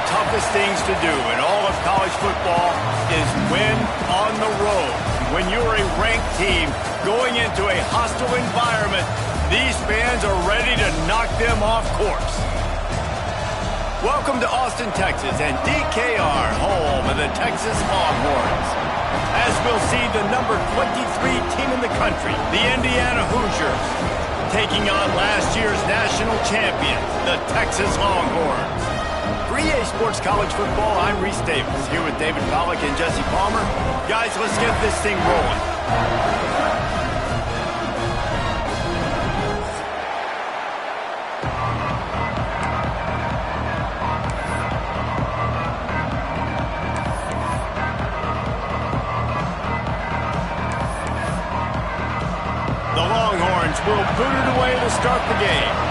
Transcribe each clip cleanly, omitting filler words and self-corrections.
toughest things to do in all of college football is win on the road. When you're a ranked team going into a hostile environment, these fans are ready to knock them off course. Welcome to Austin, Texas, and DKR, home of the Texas Longhorns. As we'll see the number 23 team in the country, the Indiana Hoosiers, taking on last year's national champions, the Texas Longhorns. For EA Sports College Football, I'm Reese Davis, here with David Pollack and Jesse Palmer. Guys, let's get this thing rolling. The Longhorns will boot it away to start the game.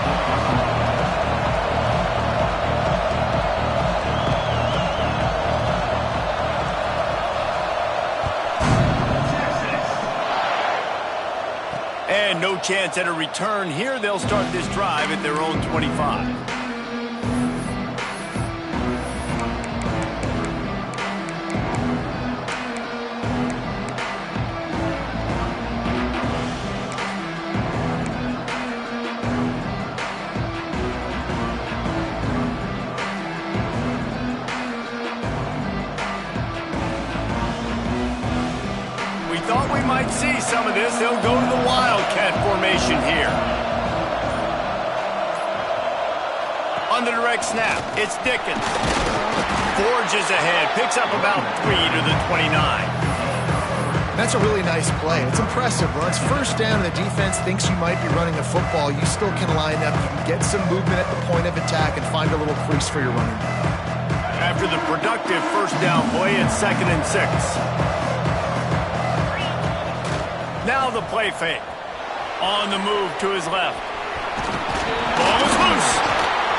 And no chance at a return here. They'll start this drive at their own 25. might see some of this. They'll go to the Wildcat formation here. On the direct snap, it's Dickens. Forges ahead, picks up about 3 to the 29. That's a really nice play. It's impressive. Runs first down, and the defense thinks you might be running the football. You still can line up. You can get some movement at the point of attack and find a little crease for your running back. After the productive first down play, it's 2nd and 6. Now the play fake. On the move to his left. Ball is loose.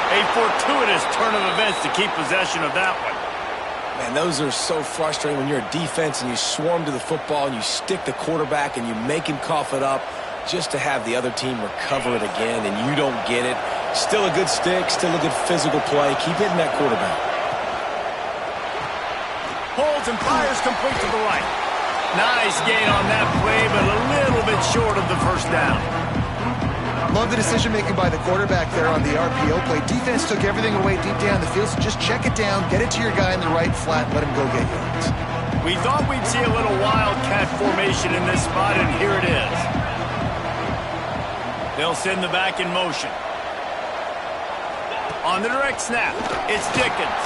A fortuitous turn of events to keep possession of that one. Man, those are so frustrating when you're a defense and you swarm to the football and you stick the quarterback and you make him cough it up just to have the other team recover it again and you don't get it. Still a good stick, still a good physical play. Keep hitting that quarterback. Holds and fires complete to the right. Nice gain on that play, but a little bit short of the first down. Love the decision-making by the quarterback there on the RPO play. Defense took everything away deep down the field, so just check it down, get it to your guy in the right flat, and let him go get yards. We thought we'd see a little Wildcat formation in this spot, and here it is. They'll send the back in motion. On the direct snap, it's Dickens.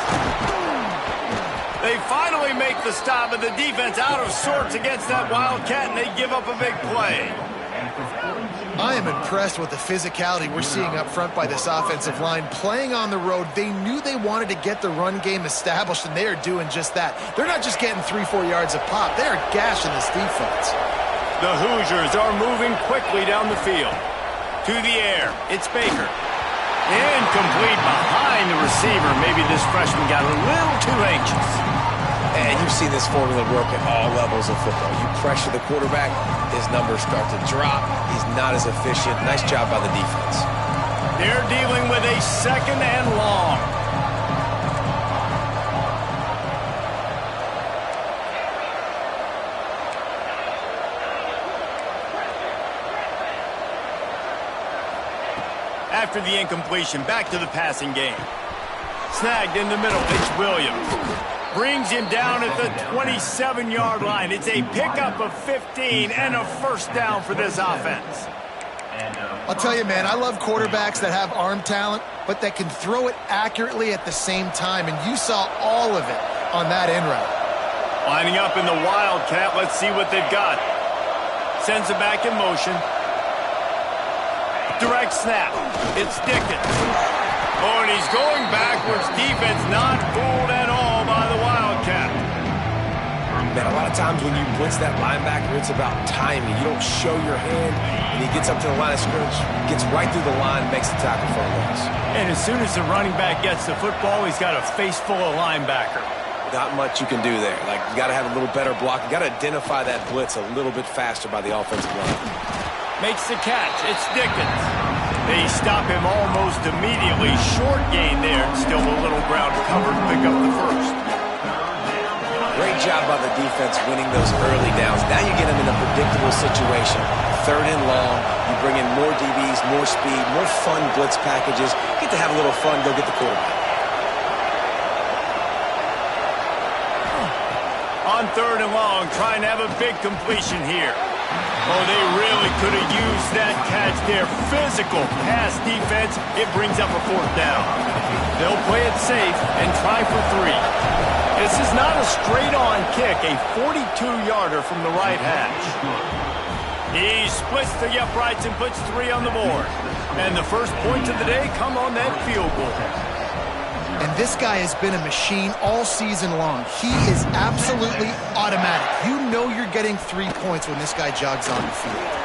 They finally make the stop, and the defense out of sorts against that Wildcat, and they give up a big play. I am impressed with the physicality we're seeing up front by this offensive line. Playing on the road, they knew they wanted to get the run game established, and they are doing just that. They're not just getting 3-4 yards a pop. They are gashing this defense. The Hoosiers are moving quickly down the field. To the air, it's Baker. Incomplete behind the receiver. Maybe this freshman got a little too anxious. And you've seen this formula work at all levels of football. You pressure the quarterback, his numbers start to drop. He's not as efficient. Nice job by the defense. They're dealing with a 2nd and long. After the incompletion, back to the passing game. Snagged in the middle, it's Williams. Brings him down at the 27-yard line. It's a pickup of 15 and a first down for this offense. I'll tell you, man, I love quarterbacks that have arm talent, but that can throw it accurately at the same time, and you saw all of it on that in route. Lining up in the Wildcat, let's see what they've got. Sends it back in motion. Direct snap. It's Dickens. Oh, and he's going backwards. Defense not fooled at all by the Wildcat. Man, a lot of times when you blitz that linebacker, it's about timing. You don't show your hand, and he gets up to the line of scrimmage, gets right through the line, makes the tackle for a loss. And as soon as the running back gets the football, he's got a face full of linebacker. Not much you can do there. Like, you got to have a little better block. You got to identify that blitz a little bit faster by the offensive line. Makes the catch. It's Dickens. They stop him almost immediately. Short gain there. Still a little ground covered to pick up the first. Great job by the defense winning those early downs. Now you get them in a predictable situation. 3rd and long. You bring in more DBs, more speed, more fun blitz packages. Get to have a little fun. Go get the quarterback. On 3rd and long, trying to have a big completion here. Oh, they really could have used that catch there. Physical pass defense. It brings up a 4th down. They'll play it safe and try for 3. This is not a straight-on kick, a 42-yarder from the right hash. He splits the uprights and puts 3 on the board. And the first points of the day come on that field goal. And this guy has been a machine all season long. He is absolutely automatic. You know you're getting 3 points when this guy jogs on the field.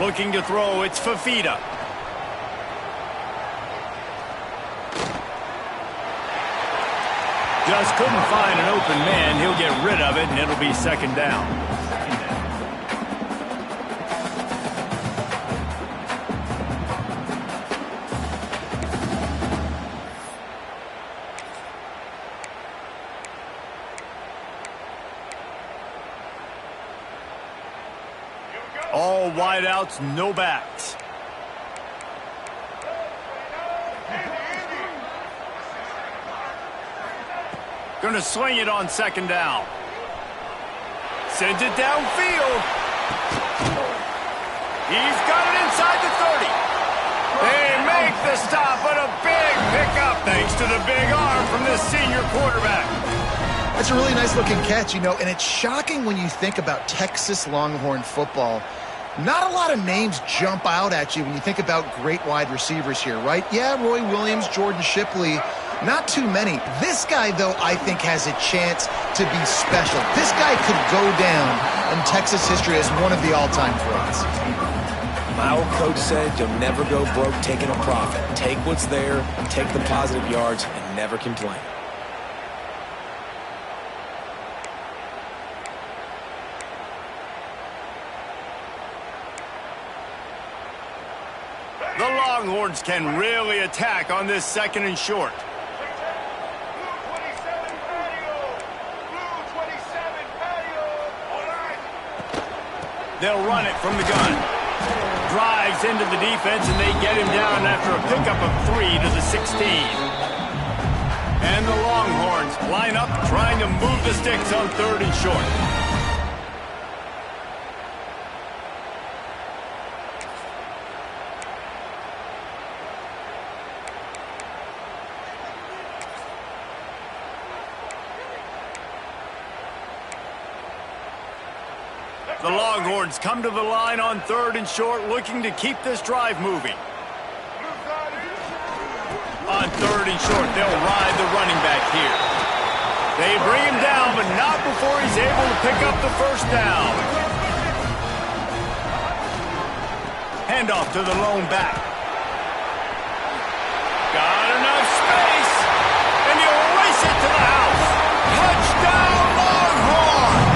Looking to throw, it's Fafita. Just couldn't find an open man. He'll get rid of it, and it'll be 2nd down. All wideouts, no backs. Gonna swing it on second down. Sends it downfield. He's got it inside the 30. They make the stop, but a big pickup thanks to the big arm from this senior quarterback. That's a really nice-looking catch, and it's shocking when you think about Texas Longhorn football. Not a lot of names jump out at you when you think about great wide receivers here, right? Yeah, Roy Williams, Jordan Shipley, not too many. This guy, though, I think has a chance to be special. This guy could go down in Texas history as one of the all-time greats. My old coach said you'll never go broke taking a profit. Take what's there, take the positive yards, and never complain. The Longhorns can really attack on this second and short. They'll run it from the gun. Drives into the defense, and they get him down after a pickup of 3 to the 16. And the Longhorns line up trying to move the sticks on third and short. The Longhorns come to the line on third and short, looking to keep this drive moving. On third and short, they'll ride the running back here. They bring him down, but not before he's able to pick up the first down. Handoff to the lone back. Got enough space, and he'll race it to the house. Touchdown, Longhorns!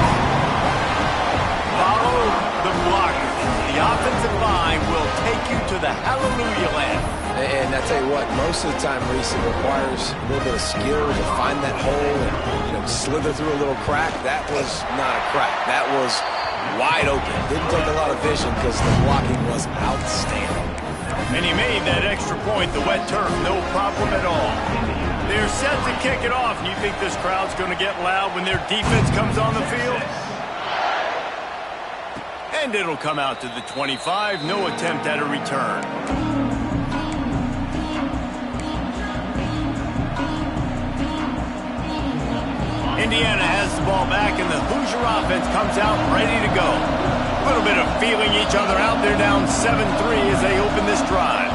Follow the blocker. The offensive line will take you to the hallelujah land. And I tell you what, most of the time, Reese, it requires a little bit of skill to find that hole and slither through a little crack. That was not a crack. That was wide open. Didn't take a lot of vision because the blocking was outstanding. And he made that extra point, the wet turf, no problem at all. They're set to kick it off. You think this crowd's going to get loud when their defense comes on the field? And it'll come out to the 25. No attempt at a return. Indiana has the ball back, and the Hoosier offense comes out ready to go. A little bit of feeling each other out. They're down 7-3 as they open this drive.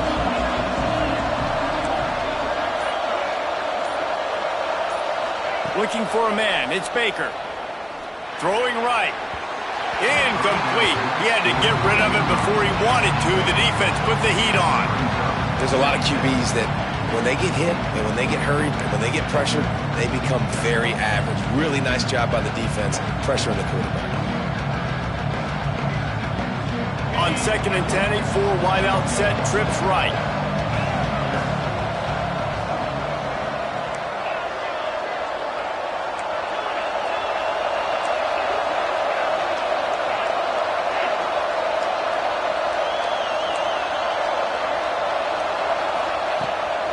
Looking for a man. It's Baker. Throwing right. Incomplete. He had to get rid of it before he wanted to. The defense put the heat on. There's a lot of QBs that when they get hit and when they get hurried and when they get pressured, they become very average. Really nice job by the defense, pressuring the quarterback. On second and 10, a 4-wideout set, trips right.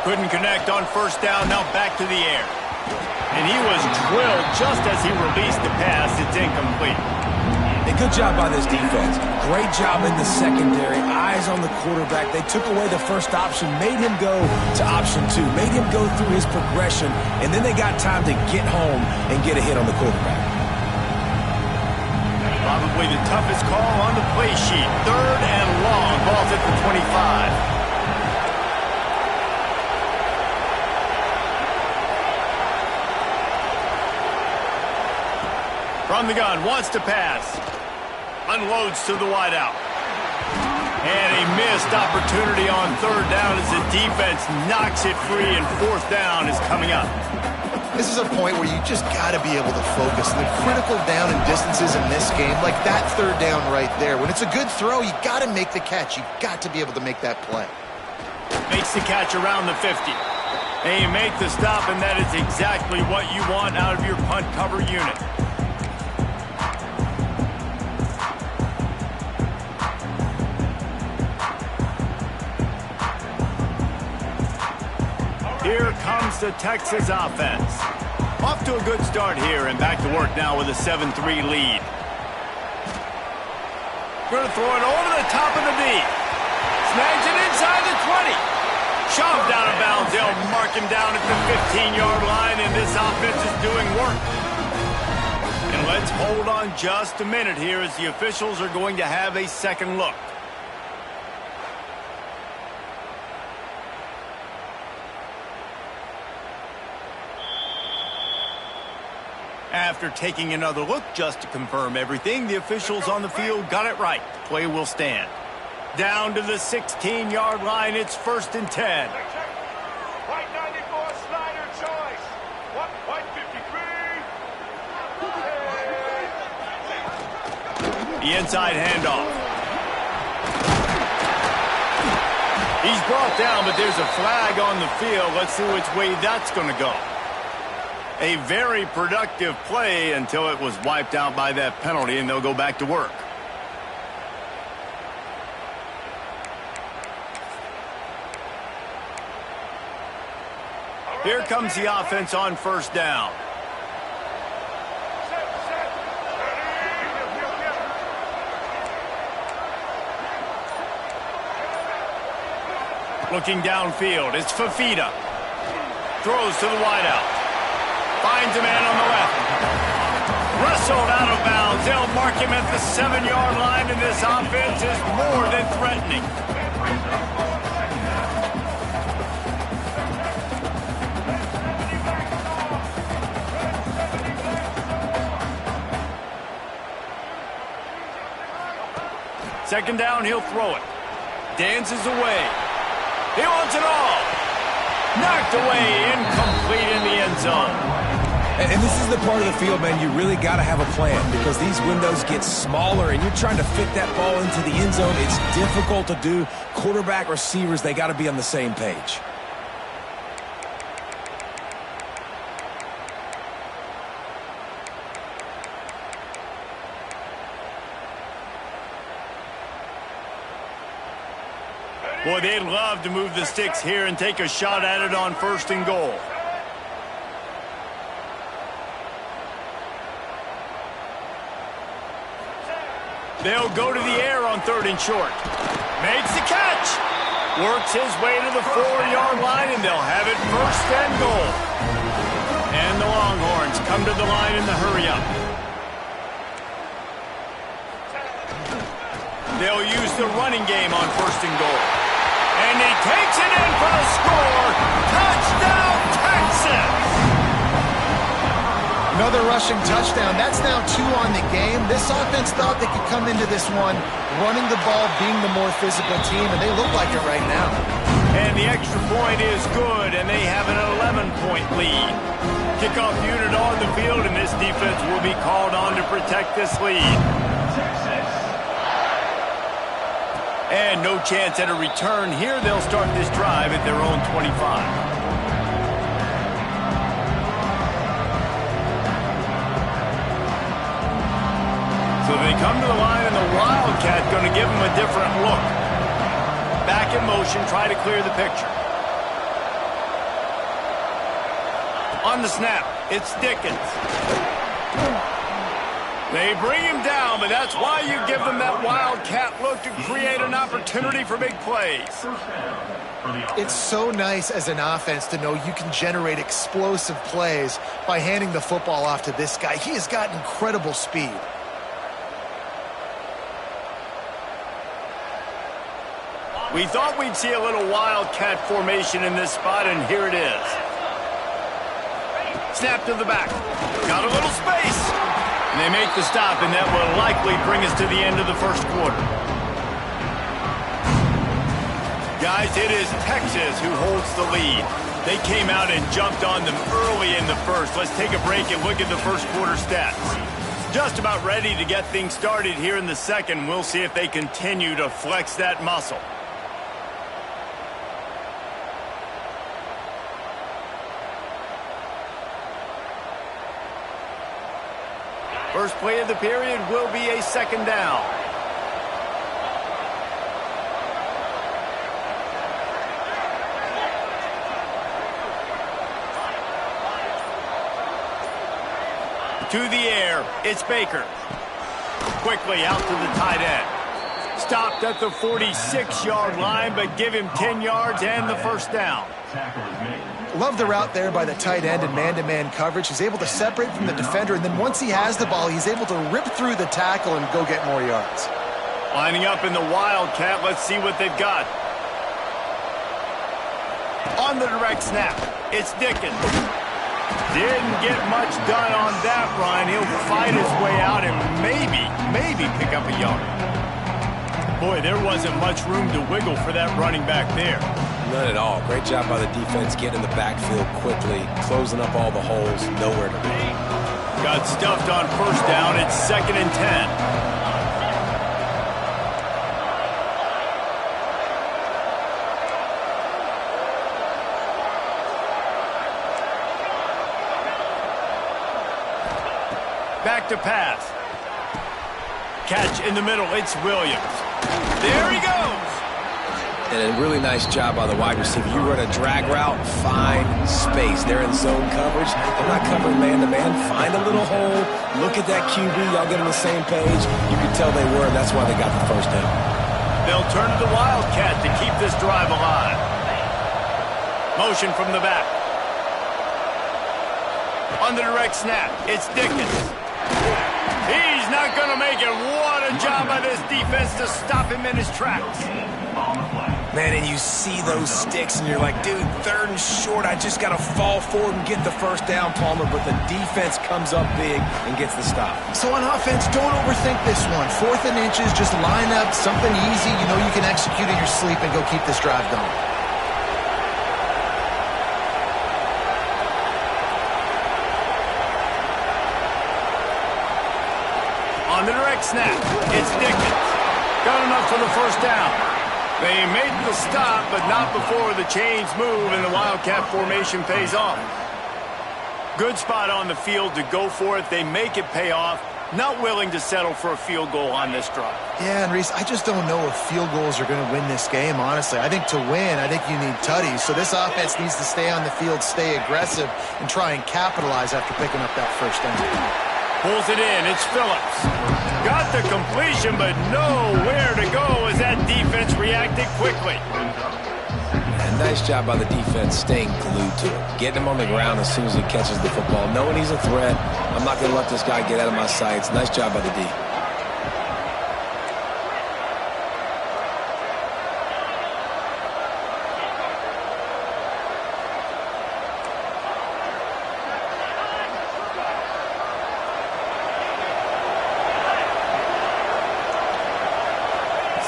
Couldn't connect on first down, now back to the air. And he was drilled just as he released the pass. It's incomplete. A good job by this defense. Great job in the secondary. Eyes on the quarterback. They took away the first option, made him go to option 2, made him go through his progression, and then they got time to get home and get a hit on the quarterback. Probably the toughest call on the play sheet. Third and long. Ball's at the 25. From the gun, wants to pass. Unloads to the wideout. And a missed opportunity on third down as the defense knocks it free, and fourth down is coming up. This is a point where you just got to be able to focus. The critical down and distances in this game, like that third down right there. When it's a good throw, you got to make the catch. You got to be able to make that play. Makes the catch around the 50. And you make the stop, and that is exactly what you want out of your punt cover unit. the Texas offense. Off to a good start here and back to work now with a 7-3 lead. Going to throw it over the top of the D. Snags it inside the 20. Shoved out of bounds. They'll mark him down at the 15-yard line, and this offense is doing work. And let's hold on just a minute here as the officials are going to have a second look. After taking another look just to confirm everything, the officials on the field got it right. Play will stand. Down to the 16-yard line, it's 1st and 10. White 94 slider choice. White 53. The inside handoff. He's brought down, but there's a flag on the field. Let's see which way that's going to go. A very productive play until it was wiped out by that penalty, and they'll go back to work. Here comes the offense on 1st down. Looking downfield, it's Fafita. Throws to the wideout. Finds a man on the left. Wrestled out of bounds. They'll mark him at the 7-yard line, and this offense is more than threatening. Second down, he'll throw it. Dances away. He wants it all. Knocked away, incomplete in the end zone. And this is the part of the field, man, you really got to have a plan because these windows get smaller and you're trying to fit that ball into the end zone. It's difficult to do. Quarterback, receivers, they got to be on the same page. Boy, they'd love to move the sticks here and take a shot at it on 1st and goal. They'll go to the air on 3rd and short. Makes the catch. Works his way to the 4-yard line, and they'll have it 1st and goal. And the Longhorns come to the line in the hurry-up. They'll use the running game on 1st and goal. And he takes it in for the score. Touchdown, Texas! Another rushing touchdown. That's now 2 on the game. This offense thought they could come into this one running the ball, being the more physical team, and they look like it right now. And the extra point is good, and they have an 11-point lead. Kickoff unit on the field, and this defense will be called on to protect this lead. And no chance at a return here. They'll start this drive at their own 25. So they come to the line, and the Wildcat going to give them a different look. Back in motion, try to clear the picture. On the snap, it's Dickens. They bring him down, but that's why you give them that Wildcat look to create an opportunity for big plays. It's so nice as an offense to know you can generate explosive plays by handing the football off to this guy. He has got incredible speed. We thought we'd see a little Wildcat formation in this spot, and here it is. Snap to the back. Got a little space. And they make the stop, and that will likely bring us to the end of the first quarter. Guys, it is Texas who holds the lead. They came out and jumped on them early in the first. Let's take a break and look at the first quarter stats. Just about ready to get things started here in the second. We'll see if they continue to flex that muscle. First play of the period will be a second down. To the air, it's Baker. Quickly out to the tight end. Stopped at the 46-yard line, but give him 10 yards and the first down. Love the route there by the tight end in man-to-man coverage. He's able to separate from the defender, and then once he has the ball, he's able to rip through the tackle and go get more yards. Lining up in the Wildcat, let's see what they've got. On the direct snap, it's Dickens. Didn't get much done on that run. He'll fight his way out and maybe pick up a yard. Boy, there wasn't much room to wiggle for that running back there. None at all. Great job by the defense getting in the backfield quickly, closing up all the holes, nowhere to be. Got stuffed on first down. It's 2nd and 10. Back to pass. Catch in the middle. It's Williams. There he goes. And a really nice job by the wide receiver. You run a drag route, find space. They're in zone coverage. They're not covering man-to-man. Find a little hole. Look at that QB. Y'all get on the same page. You can tell they were, and that's why they got the first down. They'll turn to the Wildcat to keep this drive alive. Motion from the back. On the direct snap, it's Dickens. He's not going to make it. What a job by this defense to stop him in his tracks. Man, and you see those sticks, and you're like, dude, 3rd and short. I just got to fall forward and get the first down, Palmer. But the defense comes up big and gets the stop. So on offense, don't overthink this one. 4th and inches, just line up something easy you know you can execute in your sleep and go keep this drive going. On the direct snap, it's Dickens. Got enough for the first down. They made the stop, but not before the chains move and the Wildcat formation pays off. Good spot on the field to go for it. They make it pay off. Not willing to settle for a field goal on this drive. Yeah, and Reese, I just don't know if field goals are going to win this game, honestly. I think to win, I think you need tutties. So this offense needs to stay on the field, stay aggressive, and try and capitalize after picking up that first down. Pulls it in. It's Phillips. Got the completion, but nowhere to go as that defense reacted quickly. And nice job by the defense staying glued to it. Getting him on the ground as soon as he catches the football. Knowing he's a threat. I'm not going to let this guy get out of my sights. Nice job by the D.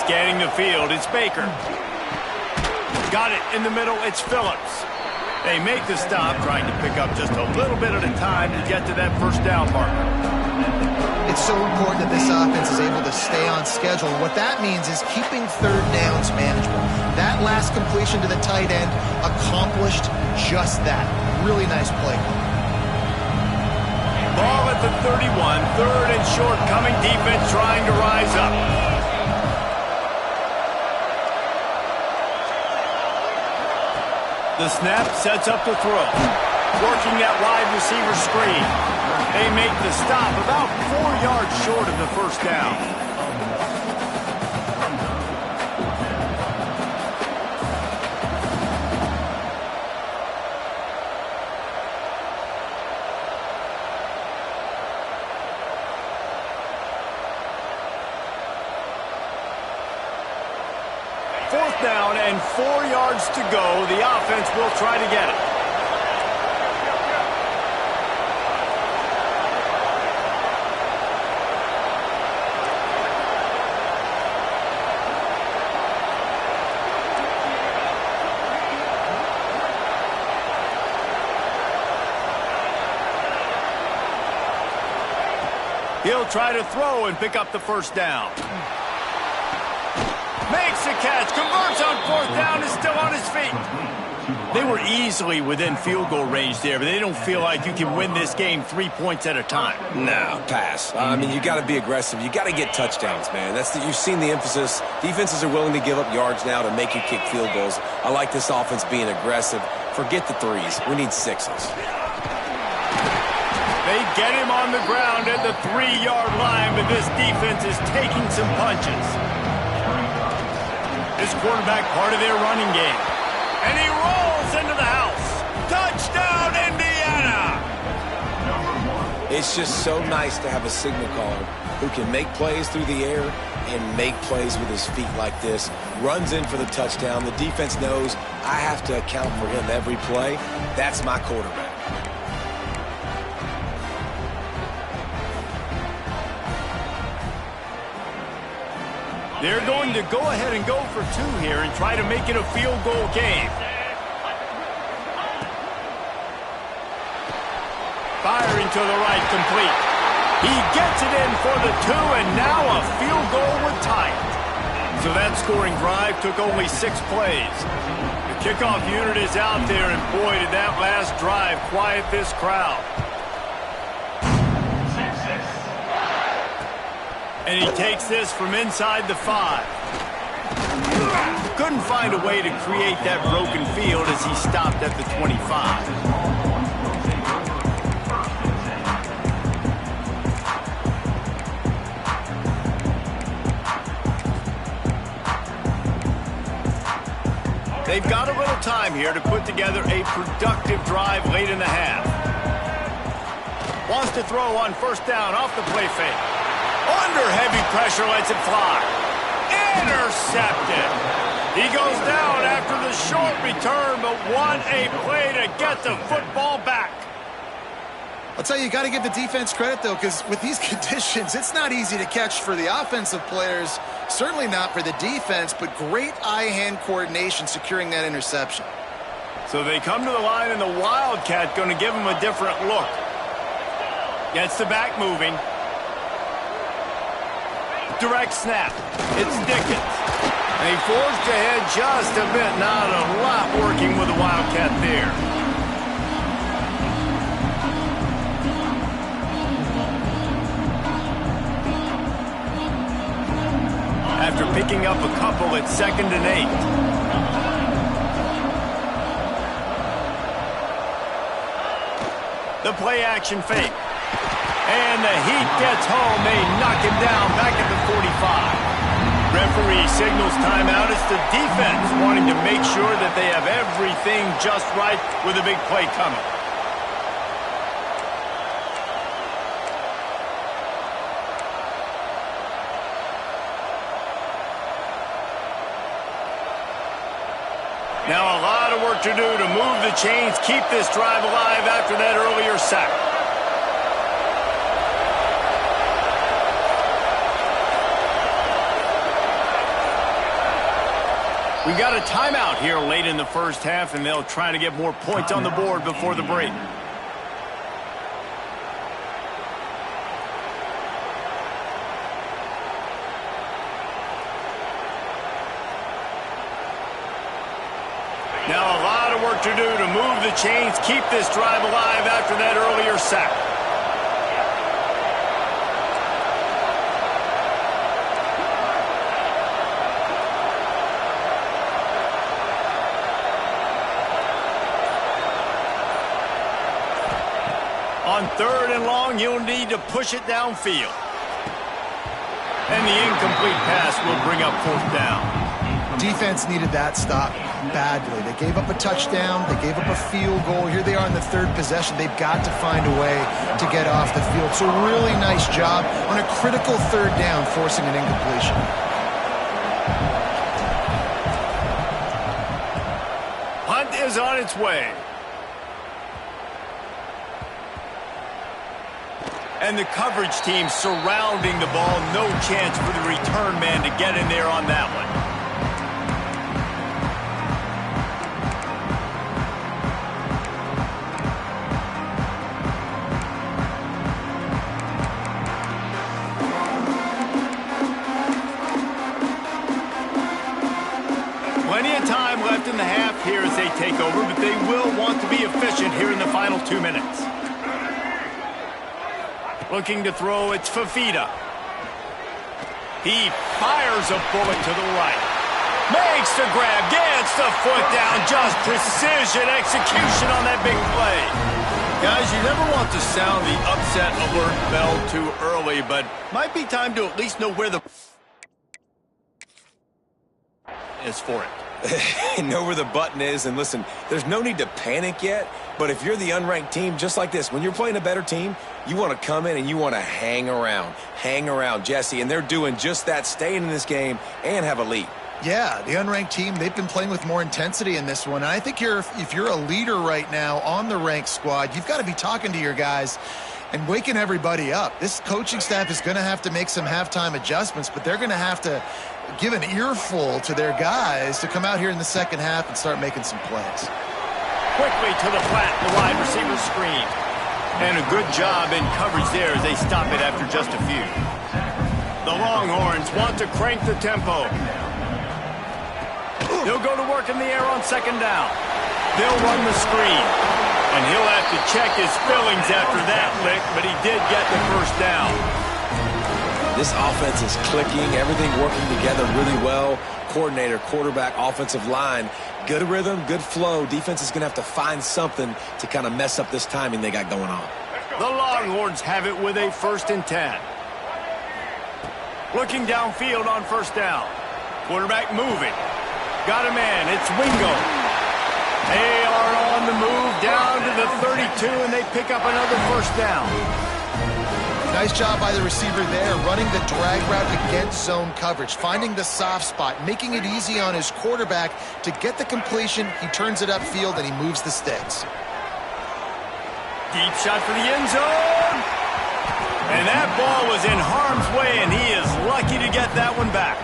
Scanning the field, it's Baker. Got it in the middle, it's Phillips. They make the stop, trying to pick up just a little bit at a time to get to that first down marker. It's so important that this offense is able to stay on schedule. What that means is keeping 3rd downs manageable. That last completion to the tight end accomplished just that. Really nice play. Ball at the 31, 3rd and short, coming defense trying to rise up. The snap sets up the throw. Working that wide receiver screen. They make the stop about 4 yards short of the first down. Fourth down and 4 yards to go. The offense will try to get it. He'll try to throw and pick up the first down. Makes the catch, converts on 4th down, is still on his feet. They were easily within field goal range there, but they don't feel like you can win this game 3 points at a time. No, pass. I mean, you got to be aggressive. You got to get touchdowns, man. You've seen the emphasis. Defenses are willing to give up yards now to make you kick field goals. I like this offense being aggressive. Forget the 3s. We need 6s. They get him on the ground at the 3-yard line, but this defense is taking some punches. This quarterback part of their running game. And he rolls into the house. Touchdown, Indiana! It's just so nice to have a signal caller who can make plays through the air and make plays with his feet like this. Runs in for the touchdown. The defense knows I have to account for him every play. That's my quarterback. They're going to go ahead and go for 2 here and try to make it a field goal game. Firing to the right, complete. He gets it in for the 2, and now a field goal with time. So that scoring drive took only 6 plays. The kickoff unit is out there, and boy, did that last drive quiet this crowd. And he takes this from inside the 5. Couldn't find a way to create that broken field as he stopped at the 25. They've got a little time here to put together a productive drive late in the half. Wants to throw on first down off the play fake. Under heavy pressure, lets it fly. Intercepted. He goes down after the short return, but what a play to get the football back. I'll tell you, you got to give the defense credit, though, because with these conditions, it's not easy to catch for the offensive players, certainly not for the defense, but great eye-hand coordination securing that interception. So they come to the line, and the Wildcat going to give him a different look. Gets the back moving. Direct snap. It's Dickens. And he forged ahead just a bit. Not a lot working with the Wildcat there. After picking up a couple, it's 2nd and 8. The play action fake. And the heat gets home. They knock him down back at the 45. Referee signals timeout. It's the defense wanting to make sure that they have everything just right with a big play coming. Now a lot of work to do to move the chains, keep this drive alive after that earlier sack. We've got a timeout here late in the first half, and they'll try to get more points on the board before the break. Now a lot of work to do to move the chains, keep this drive alive after that earlier sack. On 3rd and long, you'll need to push it downfield. And the incomplete pass will bring up 4th down. Defense needed that stop badly. They gave up a touchdown. They gave up a field goal. Here they are in the 3rd possession. They've got to find a way to get off the field. So really nice job on a critical 3rd down, forcing an incompletion. Hunt is on its way. And the coverage team surrounding the ball. No chance for the return man to get in there on that one. Plenty of time left in the half here as they take over, but they will want to be efficient here in the final 2 minutes. Looking to throw, it's Fafita. He fires a bullet to the right. Makes the grab, gets the foot down, just precision execution on that big play. Guys, you never want to sound the upset alert bell too early, but might be time to at least know where the is for it. Know where the button is, and listen, there's no need to panic yet, but if you're the unranked team, just like this, when you're playing a better team, you want to come in and you want to hang around, Jesse, and they're doing just that, staying in this game and have a lead. Yeah, the unranked team, they've been playing with more intensity in this one. And I think if you're a leader right now on the ranked squad, you've got to be talking to your guys and waking everybody up. This coaching staff is going to have to make some halftime adjustments, but they're going to have to give an earful to their guys to come out here in the second half and start making some plays. Quickly to the flat, the wide receiver screen. And a good job in coverage there as they stop it after just a few. The Longhorns want to crank the tempo. He'll go to work in the air on second down. They'll run the screen. And he'll have to check his fillings after that lick, but he did get the first down. This offense is clicking, everything working together really well. Coordinator, quarterback, offensive line, good rhythm, good flow. Defense is going to have to find something to kind of mess up this timing they got going on. The Longhorns have it with a 1st and 10. Looking downfield on first down. Quarterback moving. Got a man. It's Wingo. They are on the move down to the 32, and they pick up another first down. Nice job by the receiver there, running the drag route against zone coverage, finding the soft spot, making it easy on his quarterback to get the completion. He turns it upfield, and he moves the sticks. Deep shot for the end zone. And that ball was in harm's way, and he is lucky to get that one back.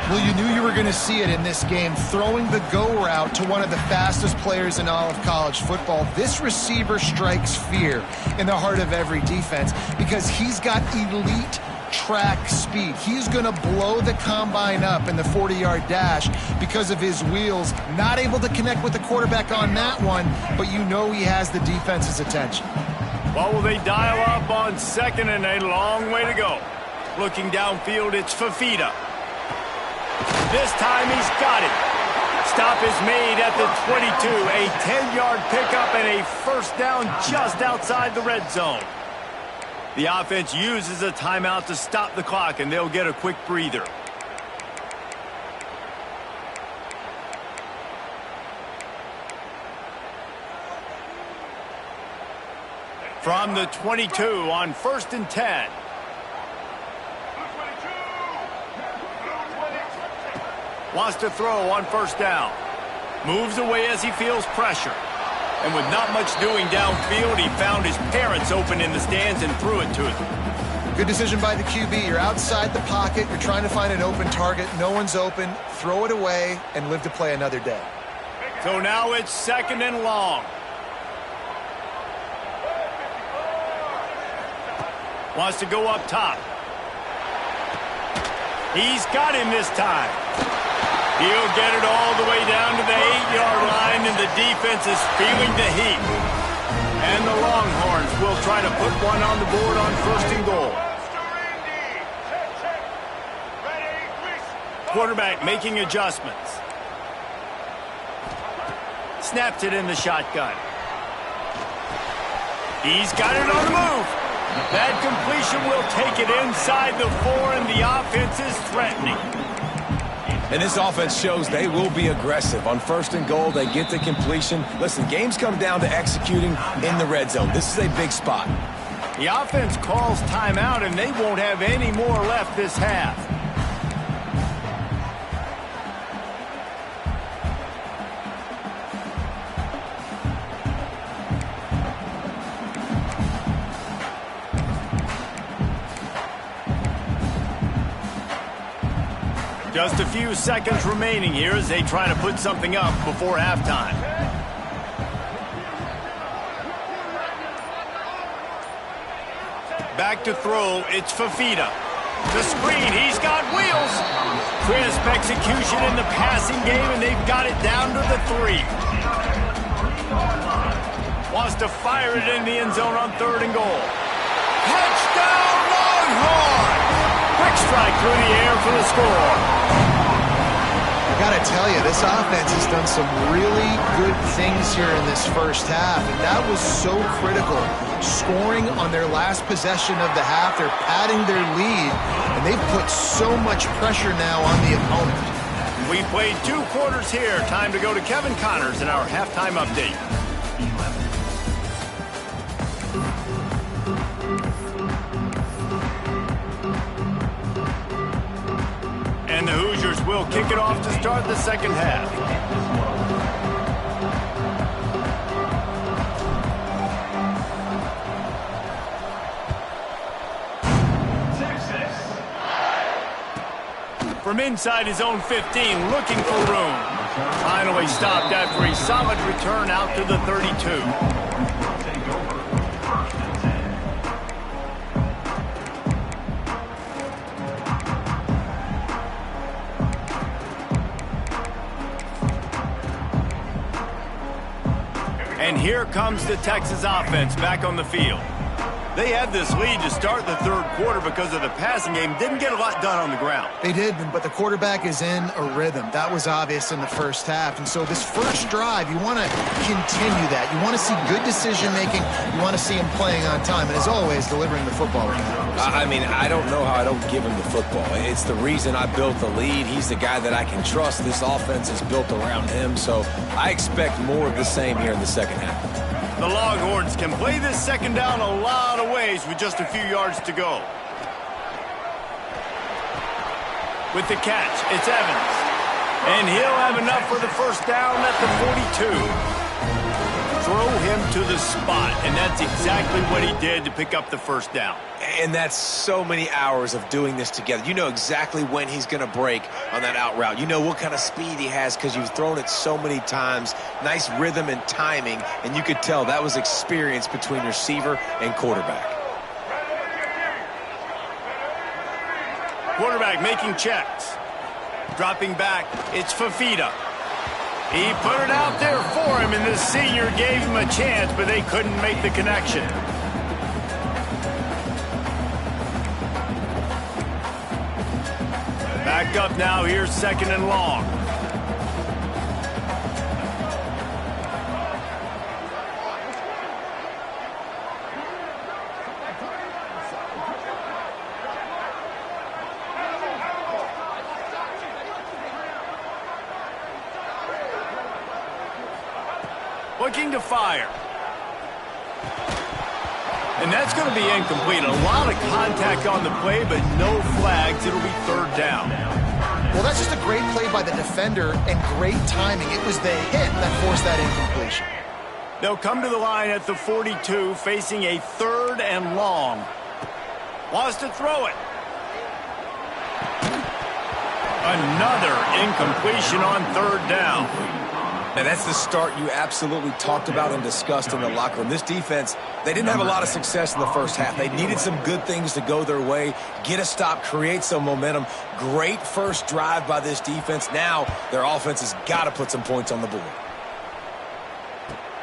Well, you knew you were going to see it in this game, throwing the go route to one of the fastest players in all of college football. This receiver strikes fear in the heart of every defense because he's got elite track speed. He's going to blow the combine up in the 40-yard dash because of his wheels. Not able to connect with the quarterback on that one, but you know he has the defense's attention. What will they dial up on second and a long way to go? Looking downfield, it's Fafita. This time he's got it. Stop is made at the 22. A 10-yard pickup and a first down just outside the red zone. The offense uses a timeout to stop the clock, and they'll get a quick breather. From the 22 on 1st and 10. Wants to throw on first down. Moves away as he feels pressure. And with not much doing downfield, he found his parents open in the stands and threw it to him. Good decision by the QB. You're outside the pocket. You're trying to find an open target. No one's open. Throw it away and live to play another day. So now it's 2nd and long. Wants to go up top. He's got him this time. He'll get it all the way down to the 8-yard line, and the defense is feeling the heat. And the Longhorns will try to put one on the board on 1st and goal. Quarterback making adjustments. Snaps it in the shotgun. He's got it on the move. That completion will take it inside the 4, and the offense is threatening. And this offense shows they will be aggressive. On 1st and goal, they get the completion. Listen, games come down to executing in the red zone. This is a big spot. The offense calls timeout, and they won't have any more left this half. Just a few seconds remaining here as they try to put something up before halftime. Back to throw, it's Fafita. The screen, he's got wheels. Crisp execution in the passing game, and they've got it down to the 3. Wants to fire it in the end zone on 3rd and goal. Touchdown, Longhorns! Quick strike through the air for the score. Gotta tell you, this offense has done some really good things here in this first half, and that was so critical. Scoring on their last possession of the half, they're padding their lead, and they've put so much pressure now on the opponent. We played 2 quarters here. Time to go to Kevin Connors in our halftime update. And the Hoosiers will kick it off to start the second half. From inside his own 15, looking for room. Finally stopped after a solid return out to the 32. And here comes the Texas offense back on the field. They had this lead to start the third quarter because of the passing game. Didn't get a lot done on the ground. They did, but the quarterback is in a rhythm. That was obvious in the first half. And so this first drive, you want to continue that. You want to see good decision-making. You want to see him playing on time. And as always, delivering the football. I mean, I don't know how I don't give him the football. It's the reason I built the lead. He's the guy that I can trust. This offense is built around him. So I expect more of the same here in the second half. The Longhorns can play this second down a lot of ways with just a few yards to go. With the catch, it's Evans. And he'll have enough for the first down at the 42. Throw him to the spot, and that's exactly what he did to pick up the first down. And that's so many hours of doing this together. You know exactly when he's going to break on that out route. You know what kind of speed he has because you've thrown it so many times. Nice rhythm and timing, and you could tell that was experience between receiver and quarterback. Quarterback making checks. Dropping back, it's Fafita. He put it out there for him, and the senior gave him a chance, but they couldn't make the connection. Back up now, here's second and long. Looking to fire. And that's going to be incomplete. A lot of contact on the play, but no flags. It'll be third down. Well, that's just a great play by the defender and great timing. It was the hit that forced that incompletion. They'll come to the line at the 42, facing a third and long. Wants to throw it. Another incompletion on third down. And that's the start you absolutely talked about and discussed in the locker room. This defense, they didn't have a lot of success in the first half. They needed some good things to go their way, get a stop, create some momentum. Great first drive by this defense. Now their offense has got to put some points on the board.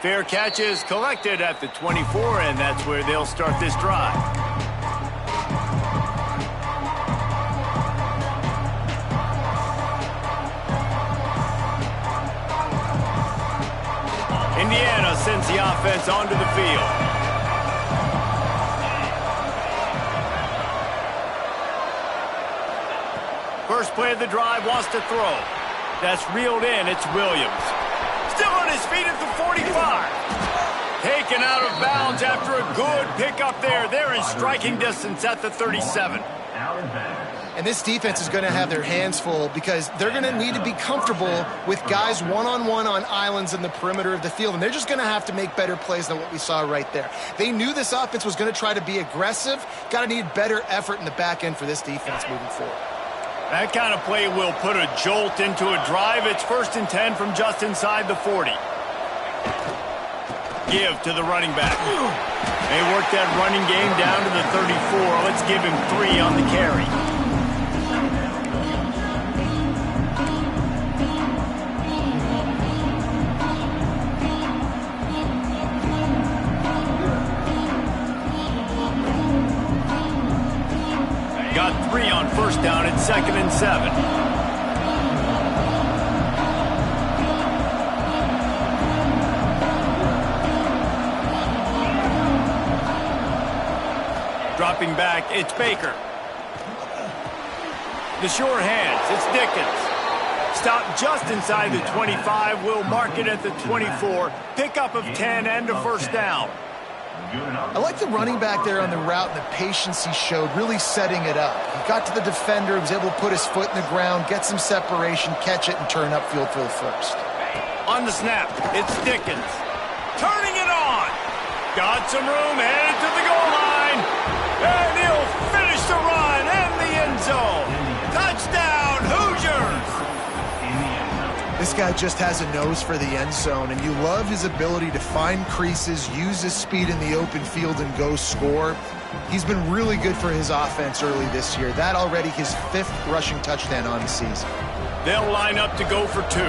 Fair catch is collected at the 24, and that's where they'll start this drive. Indiana sends the offense onto the field. First play of the drive, wants to throw. That's reeled in, it's Williams. Still on his feet at the 45. Taken out of bounds after a good pickup there. They're in striking distance at the 37. And this defense is going to have their hands full because they're going to need to be comfortable with guys one-on-one on islands in the perimeter of the field. And they're just going to have to make better plays than what we saw right there. They knew this offense was going to try to be aggressive. Got to need better effort in the back end for this defense moving forward. That kind of play will put a jolt into a drive. It's 1st and 10 from just inside the 40. Give to the running back. They work that running game down to the 34. Let's give him 3 on the carry. Got 3 on first down at 2nd and 7. Stepping back, it's Baker. The sure hands, it's Dickens. Stop just inside the 25. We'll mark it at the 24. Pickup of 10 and a first down. I like the running back there on the route and the patience he showed, really setting it up. He got to the defender, was able to put his foot in the ground, get some separation, catch it, and turn upfield for the first. On the snap, it's Dickens. Turning it on. Got some room, headed to the goal line. And he'll finish the run and the end zone. Touchdown, Hoosiers! This guy just has a nose for the end zone, and you love his ability to find creases, use his speed in the open field, and go score. He's been really good for his offense early this year. That already his 5th rushing touchdown on the season. They'll line up to go for 2.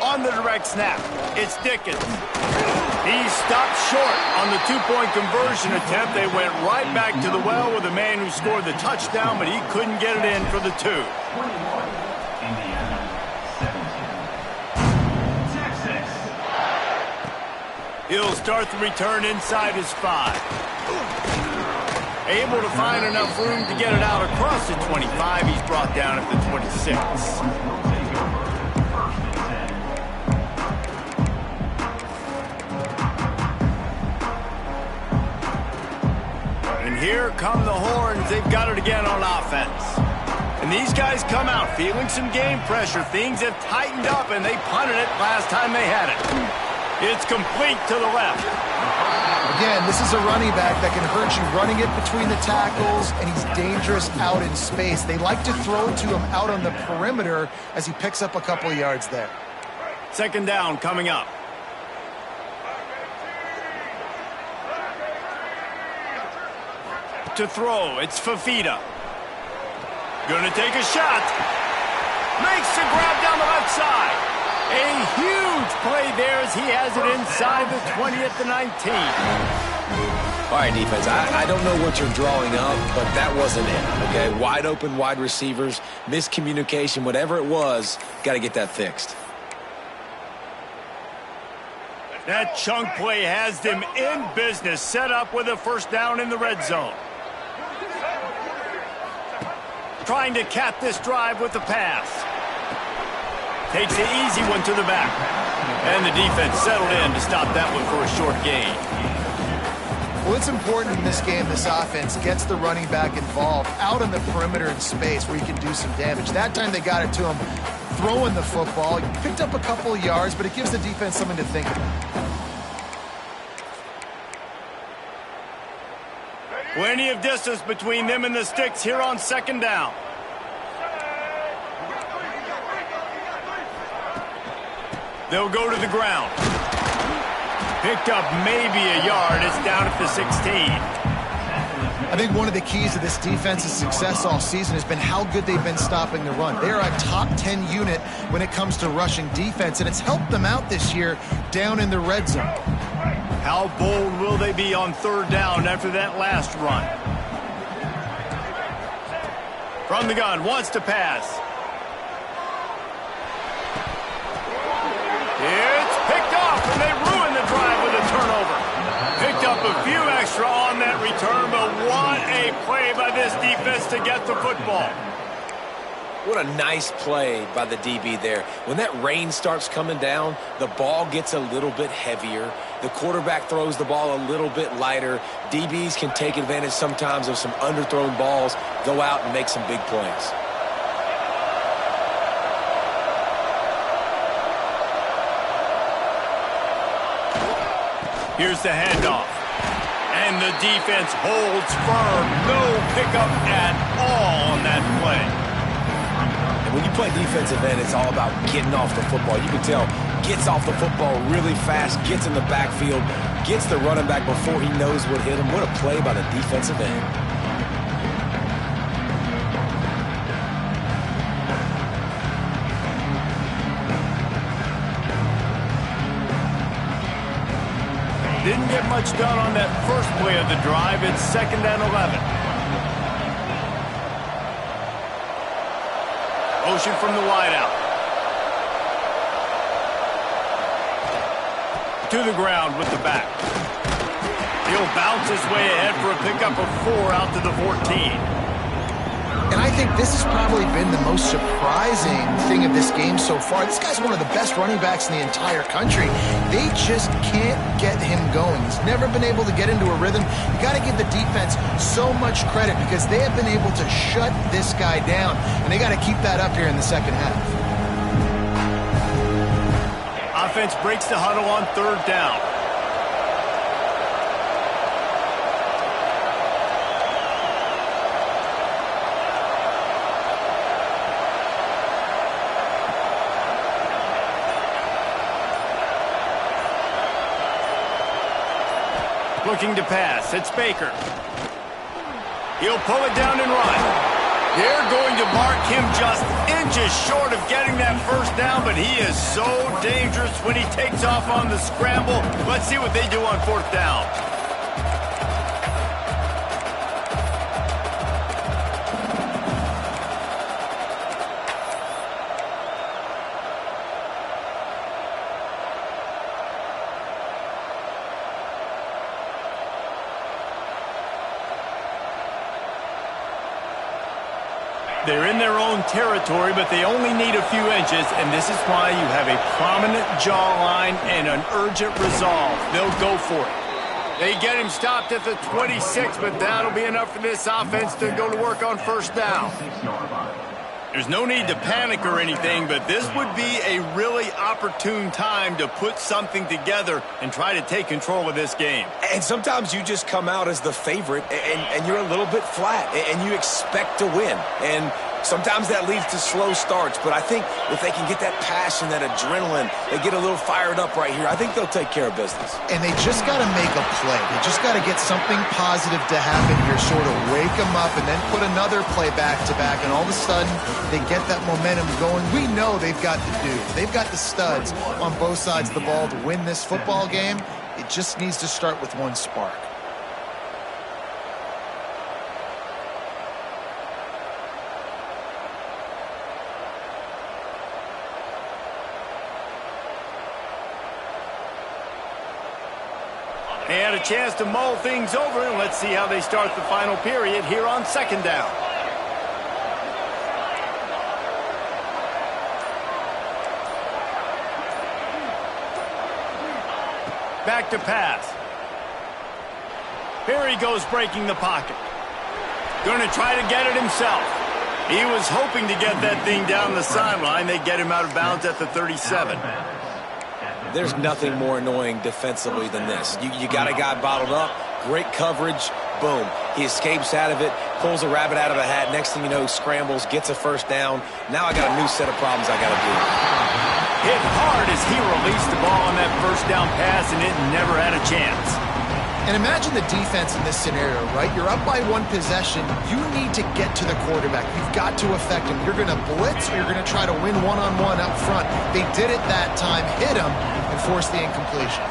On the direct snap, it's Dickens. He stopped short on the 2-point conversion attempt. They went right back to the well with the man who scored the touchdown, but he couldn't get it in for the 2. He'll start the return inside his 5. Able to find enough room to get it out across the 25. He's brought down at the 26. Here come the Horns. They've got it again on offense. And these guys come out feeling some game pressure. Things have tightened up, and they punted it last time they had it. It's complete to the left. Again, this is a running back that can hurt you running it between the tackles, and he's dangerous out in space. They like to throw it to him out on the perimeter as he picks up a couple of yards there. Second down coming up. To throw, it's Fafita. Gonna take a shot. Makes the grab down the left side. A huge play there as he has it inside the 20 at the 19. All right, defense, I don't know what you're drawing up, but that wasn't it, okay? Wide open wide receivers, miscommunication, whatever it was, got to get that fixed. That chunk play has them in business, set up with a first down in the red zone. Trying to cap this drive with the pass. Takes the easy one to the back. And the defense settled in to stop that one for a short gain. Well, it's important in this game this offense gets the running back involved out on the perimeter in space where he can do some damage. That time they got it to him throwing the football. He picked up a couple of yards, but it gives the defense something to think about. Plenty of distance between them and the sticks here on second down. They'll go to the ground. Picked up maybe a yard. It's down at the 16. I think one of the keys to this defense's success all season has been how good they've been stopping the run. They are a top 10 unit when it comes to rushing defense, and it's helped them out this year down in the red zone. How bold will they be on third down after that last run? From the gun, wants to pass. It's picked off, and they ruin the drive with a turnover. Picked up a few extra on that return, but what a play by this defense to get the football. What a nice play by the DB there. When that rain starts coming down, the ball gets a little bit heavier. The quarterback throws the ball a little bit lighter. DBs can take advantage sometimes of some underthrown balls, go out and make some big plays. Here's the handoff. And the defense holds firm. No pickup at all on that play. When you play defensive end, it's all about getting off the football. You can tell, gets off the football really fast, gets in the backfield, gets the running back before he knows what hit him. What a play by the defensive end. Didn't get much done on that first play of the drive. It's 2nd and 11. Motion from the wideout. to the ground with the back. He'll bounce his way ahead for a pickup of 4 out to the 14. And I think this has probably been the most surprising thing of this game so far. This guy's one of the best running backs in the entire country. They just can't get him going. He's never been able to get into a rhythm. You got to give the defense so much credit because they have been able to shut this guy down, and they got to keep that up here in the second half. Offense breaks the huddle on 3rd down. Looking to pass. It's Baker. He'll pull it down and run. They're going to mark him just inches short of getting that first down, but he is so dangerous when he takes off on the scramble. Let's see what they do on 4th down. They're in their own territory, but they only need a few inches, and this is why you have a prominent jawline and an urgent resolve. They'll go for it. They get him stopped at the 26, but that'll be enough for this offense to go to work on 1st down. There's no need to panic or anything, but this would be a really opportune time to put something together and try to take control of this game. And sometimes you just come out as the favorite, and you're a little bit flat, and you expect to win. And sometimes that leads to slow starts, but I think if they can get that passion, that adrenaline, they get a little fired up right here, I think they'll take care of business. And they just got to make a play. They just got to get something positive to happen here, sort of wake them up, and then put another play back-to-back, and all of a sudden they get that momentum going. We know they've got the dudes. They've got the studs on both sides of the ball to win this football game. It just needs to start with one spark. They had a chance to mull things over, and let's see how they start the final period here on 2nd down. Back to pass. Here he goes breaking the pocket. Going to try to get it himself. He was hoping to get that thing down the sideline. They get him out of bounds at the 37. There's nothing more annoying defensively than this. You got a guy bottled up, great coverage, boom. He escapes out of it, pulls a rabbit out of a hat. Next thing you know, scrambles, gets a 1st down. Now I got a new set of problems I got to deal with. Hit hard as he released the ball on that 1st down pass, and it never had a chance. And imagine the defense in this scenario, right? You're up by 1 possession. You need to get to the quarterback. You've got to affect him. You're going to blitz or you're going to try to win one-on-one up front. They did it that time, hit him, and forced the incompletion.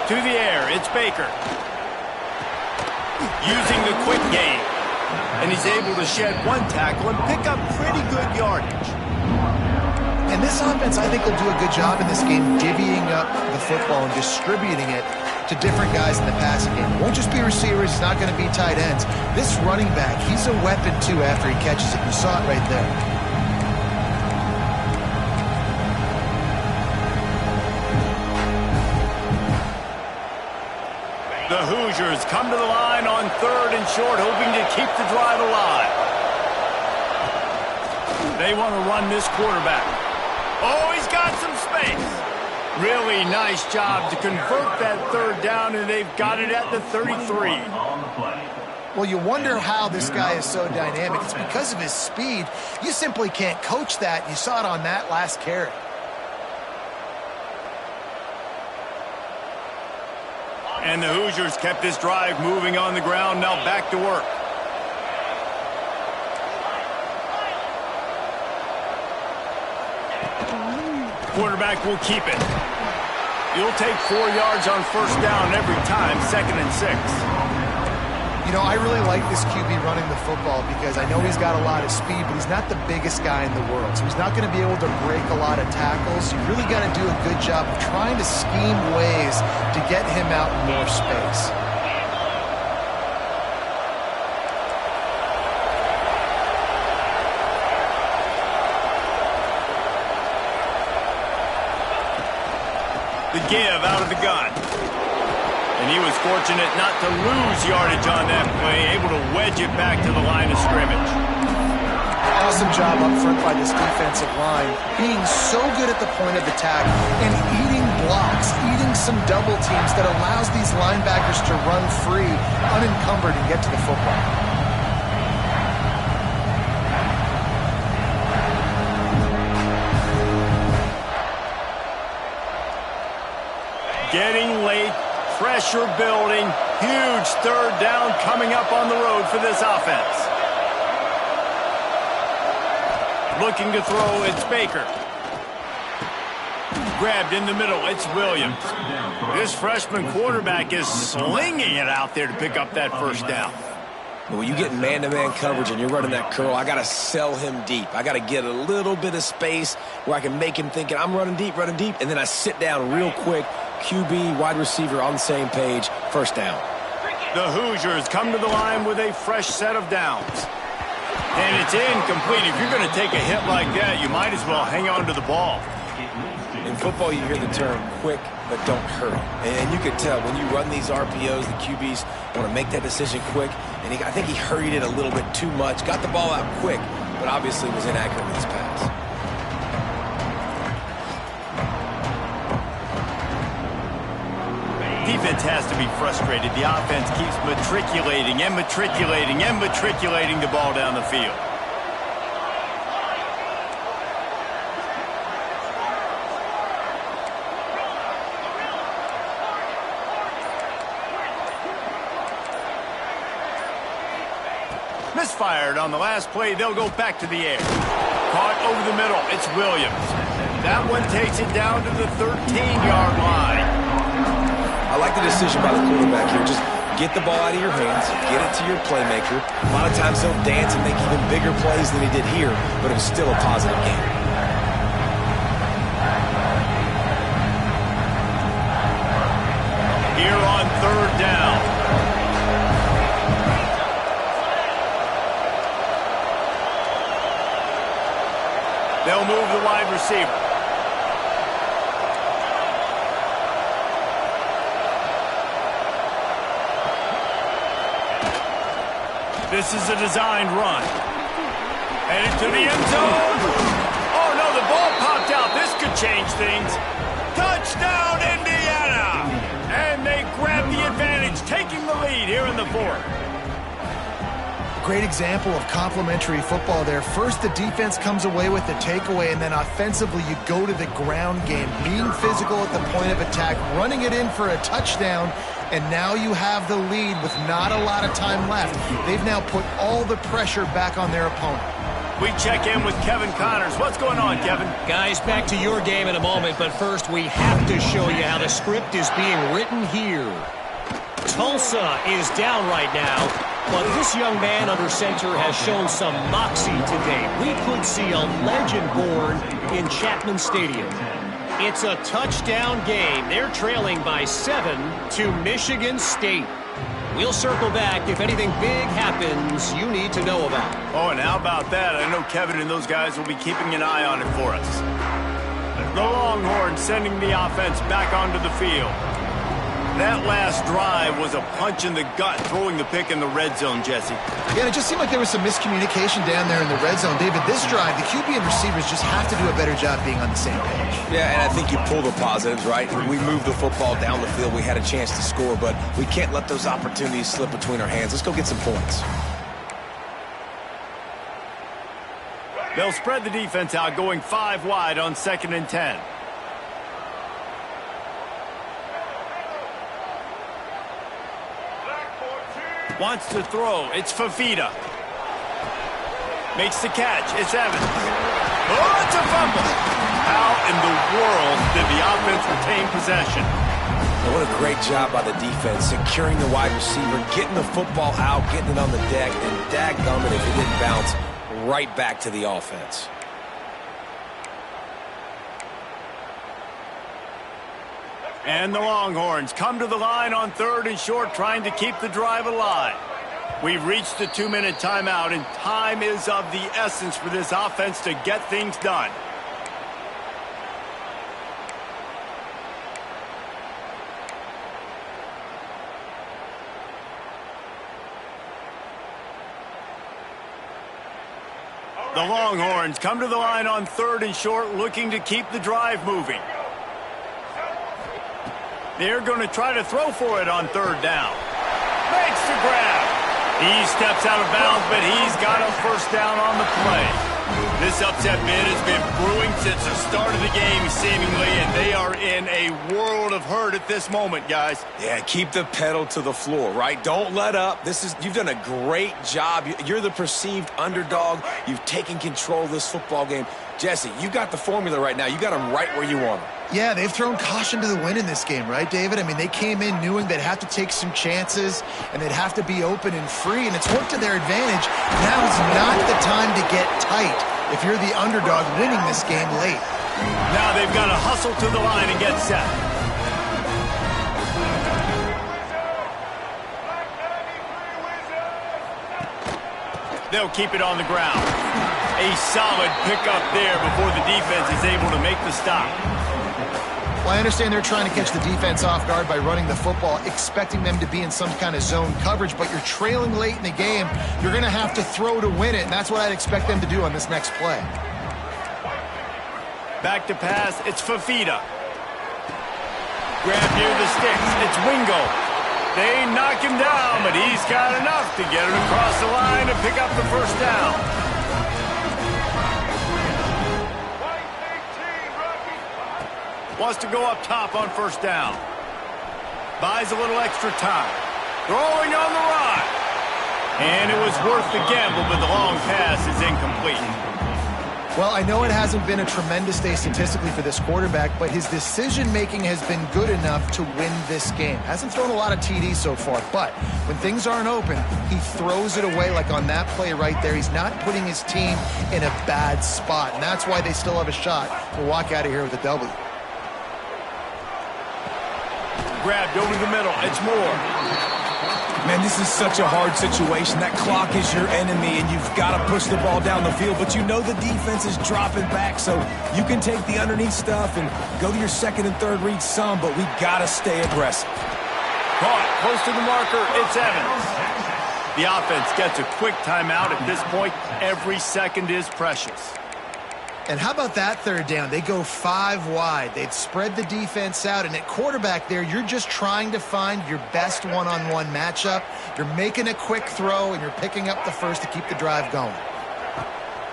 To the air, it's Baker. Using the quick game. And he's able to shed 1 tackle and pick up pretty good yardage. And this offense, I think, will do a good job in this game divvying up the football and distributing it to different guys in the passing game. It won't just be receivers. It's not going to be tight ends. This running back, he's a weapon, too, after he catches it. You saw it right there. The Hoosiers come to the line on 3rd and short, hoping to keep the drive alive. They want to run this quarterback. Oh, he's got some space. Really nice job to convert that 3rd down, and they've got it at the 33. Well, you wonder how this guy is so dynamic. It's because of his speed. You simply can't coach that. You saw it on that last carry. And the Hoosiers kept this drive moving on the ground. Now back to work. Quarterback will keep it. He'll take 4 yards on 1st down every time, 2nd and 6. You know, I really like this QB running the football because I know he's got a lot of speed, but he's not the biggest guy in the world. So he's not going to be able to break a lot of tackles. You really got to do a good job of trying to scheme ways to get him out in more space. The give out of the gun. And he was fortunate not to lose yardage on that play, able to wedge it back to the line of scrimmage. Awesome job up front by this defensive line, being so good at the point of attack and eating blocks, eating some double teams that allows these linebackers to run free, unencumbered, and get to the football. Getting late, pressure building, huge third down coming up on the road for this offense. Looking to throw, it's Baker. Grabbed in the middle, it's Williams. This freshman quarterback is slinging it out there to pick up that first down. But when you get man-to-man coverage and you're running that curl, I got to sell him deep. I got to get a little bit of space where I can make him thinking I'm running deep, and then I sit down real quick. QB, wide receiver on the same page, first down. The Hoosiers come to the line with a fresh set of downs. And it's incomplete. If you're going to take a hit like that, you might as well hang on to the ball. In football, you hear the term quick, but don't hurry. And you can tell when you run these RPOs, the QBs want to make that decision quick. And I think he hurried it a little bit too much. Got the ball out quick, but obviously was inaccurate with his pass. Defense has to be frustrated. The offense keeps matriculating and matriculating and matriculating the ball down the field. Misfired on the last play. They'll go back to the air. Caught over the middle. It's Williams. That one takes it down to the 13-yard line. I like the decision by the quarterback here. Just get the ball out of your hands, get it to your playmaker. A lot of times he'll dance and make even bigger plays than he did here, but it was still a positive game. Here on third down. They'll move the wide receiver. This is a designed run. Headed to the end zone. Oh, no, the ball popped out. This could change things. Touchdown, Indiana! And they grab the advantage, taking the lead here in the fourth. Great example of complementary football there. First, the defense comes away with the takeaway, and then offensively, you go to the ground game, being physical at the point of attack, running it in for a touchdown, and now you have the lead with not a lot of time left. They've now put all the pressure back on their opponent. We check in with Kevin Connors. What's going on, Kevin? Guys, back to your game in a moment, but first we have to show you how the script is being written here. Tulsa is down right now, but this young man under center has shown some moxie today. We could see a legend born in Chapman Stadium. It's a touchdown game. They're trailing by 7 to Michigan State. We'll circle back if anything big happens you need to know about. Oh, and how about that? I know Kevin and those guys will be keeping an eye on it for us. The Longhorns sending the offense back onto the field. That last drive was a punch in the gut, throwing the pick in the red zone, Jesse. Yeah, it just seemed like there was some miscommunication down there in the red zone. David, this drive, the QB and receivers just have to do a better job being on the same page. Yeah, and I think you pull the positives, right? We moved the football down the field. We had a chance to score, but we can't let those opportunities slip between our hands. Let's go get some points. They'll spread the defense out, going 5 wide on 2nd and 10. Wants to throw. It's Fafita. Makes the catch. It's Evans. Oh, it's a fumble. How in the world did the offense retain possession? What a great job by the defense, securing the wide receiver, getting the football out, getting it on the deck, and dadgummit if it didn't bounce right back to the offense. And the Longhorns come to the line on 3rd and short, trying to keep the drive alive. We've reached the 2-minute timeout, and time is of the essence for this offense to get things done. The Longhorns come to the line on 3rd and short, looking to keep the drive moving. They're going to try to throw for it on 3rd down. Makes the grab. He steps out of bounds, but he's got a first down on the play. This upset bid has been brewing since the start of the game, seemingly, and they are in a world of hurt at this moment, guys. Yeah, keep the pedal to the floor, right? Don't let up. You've done a great job. You're the perceived underdog. You've taken control of this football game. Jesse, you got the formula right now. You got them right where you want them. Yeah, they've thrown caution to the wind in this game, right, David? I mean, they came in knowing they'd have to take some chances and they'd have to be open and free, and it's worked to their advantage. Now is not the time to get tight if you're the underdog winning this game late. Now they've got to hustle to the line and get set. They'll keep it on the ground. A solid pickup there before the defense is able to make the stop. Well, I understand they're trying to catch the defense off guard by running the football, expecting them to be in some kind of zone coverage, but you're trailing late in the game. You're going to have to throw to win it, and that's what I'd expect them to do on this next play. Back to pass, it's Fafita. Grab near the sticks, it's Wingo. They knock him down, but he's got enough to get it across the line and pick up the first down. Wants to go up top on first down. Buys a little extra time. Throwing on the run. And it was worth the gamble, but the long pass is incomplete. Well, I know it hasn't been a tremendous day statistically for this quarterback, but his decision-making has been good enough to win this game. Hasn't thrown a lot of TDs so far, but when things aren't open, he throws it away like on that play right there. He's not putting his team in a bad spot, and that's why they still have a shot to walk out of here with a W. Grabbed over the middle. It's Moore. Man, this is such a hard situation. That clock is your enemy, and you've got to push the ball down the field. But you know the defense is dropping back, so you can take the underneath stuff and go to your second and third read some, but we got to stay aggressive. Caught close to the marker. It's Evans. The offense gets a quick timeout at this point. Every second is precious. And how about that third down? They go 5 wide. They've spread the defense out, and at quarterback there, you're just trying to find your best one-on-one matchup. You're making a quick throw, and you're picking up the first to keep the drive going.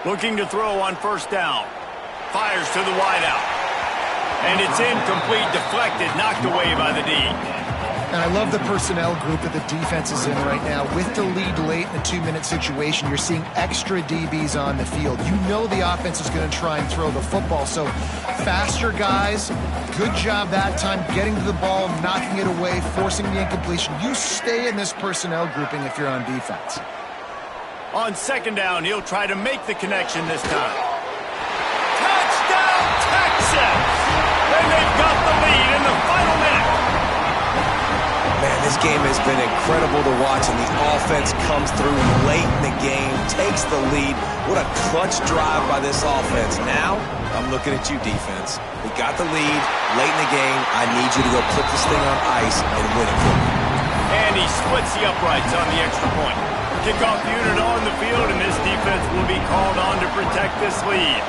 Looking to throw on first down. Fires to the wideout. And it's incomplete, deflected, knocked away by the D. And I love the personnel group that the defense is in right now. With the lead late in a 2-minute situation, you're seeing extra DBs on the field. You know the offense is going to try and throw the football. So faster guys, good job that time getting to the ball, knocking it away, forcing the incompletion. You stay in this personnel grouping if you're on defense. On second down, he'll try to make the connection this time. Touchdown, Texas! And they've got the lead in the final minute. Man, this game has been incredible to watch, and the offense comes through late in the game, takes the lead. What a clutch drive by this offense. Now, I'm looking at you, defense. We got the lead late in the game. I need you to go put this thing on ice and win it for me. And he splits the uprights on the extra point. Kickoff unit on the field, and this defense will be called on to protect this lead.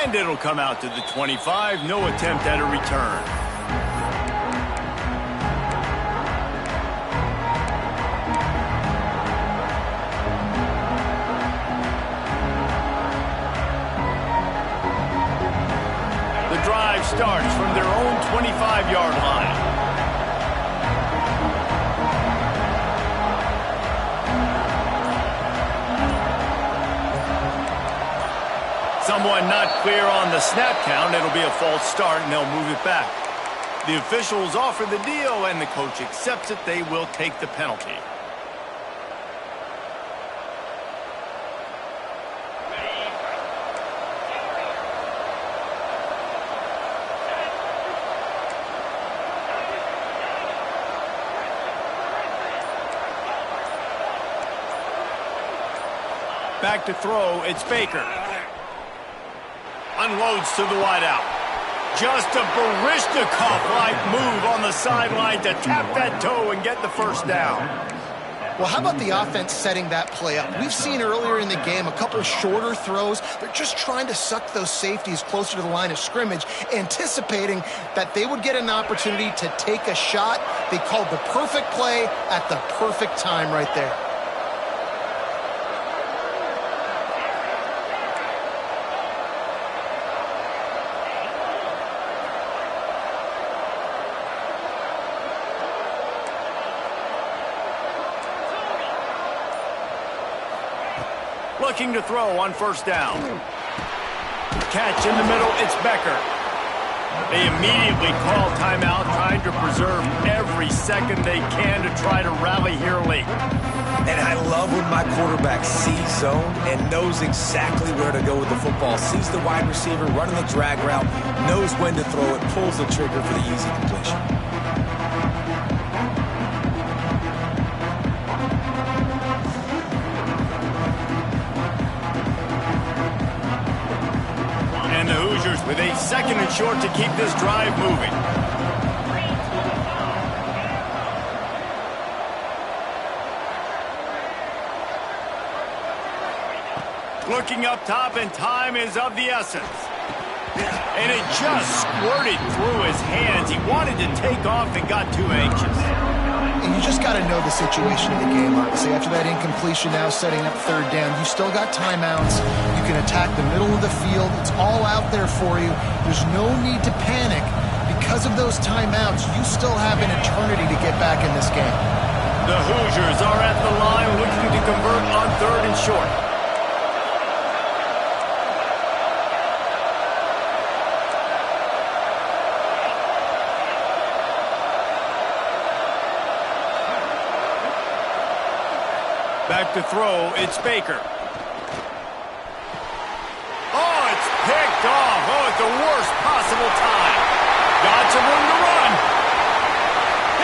And it'll come out to the 25. No attempt at a return. The drive starts from their own 25-yard line. Someone not clear on the snap count. It'll be a false start, and they'll move it back. The officials offer the deal, and the coach accepts it. They will take the penalty. Back to throw, it's Baker. Unloads to the wideout. Just a Barishnikov-like move on the sideline to tap that toe and get the first down. Well, how about the offense setting that play up? We've seen earlier in the game a couple shorter throws. They're just trying to suck those safeties closer to the line of scrimmage, anticipating that they would get an opportunity to take a shot. They called the perfect play at the perfect time right there. Looking to throw on first down. Catch in the middle, it's Becker. They immediately call timeout, trying to preserve every second they can to try to rally here late. And I love when my quarterback sees zone and knows exactly where to go with the football. Sees the wide receiver running the drag route, knows when to throw it, pulls the trigger for the easy completion. And the Hoosiers with a second and short to keep this drive moving. Looking up top, and time is of the essence. And it just squirted through his hands. He wanted to take off and got too anxious. And you just got to know the situation of the game, obviously. After that incompletion, now setting up third down, you still got timeouts. You can attack the middle of the field. It's all out there for you. There's no need to panic. Because of those timeouts, you still have an eternity to get back in this game. The Hoosiers are at the line looking to convert on third and short. Back to throw, it's Baker. Oh, it's picked off. Oh, at the worst possible time. Got some room to run.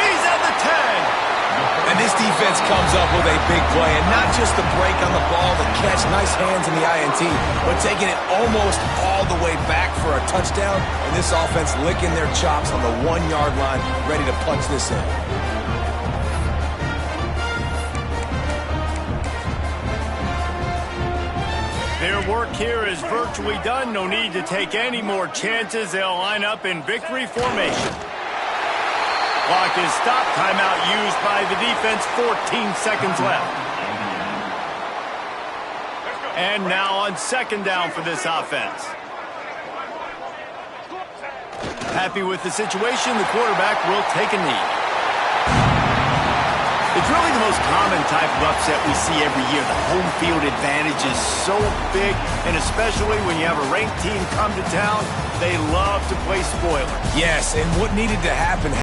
He's at the 10. And this defense comes up with a big play, and not just the break on the ball, the catch, nice hands in the INT, but taking it almost all the way back for a touchdown, and this offense licking their chops on the 1-yard line, ready to punch this in. Their work here is virtually done. No need to take any more chances. They'll line up in victory formation. Clock is stopped. Timeout used by the defense. 14 seconds left. And now on second down for this offense. Happy with the situation. The quarterback will take a knee. It's really the most common type of upset we see every year. The home field advantage is so big, and especially when you have a ranked team come to town, they love to play spoiler. Yes, and what needed to happen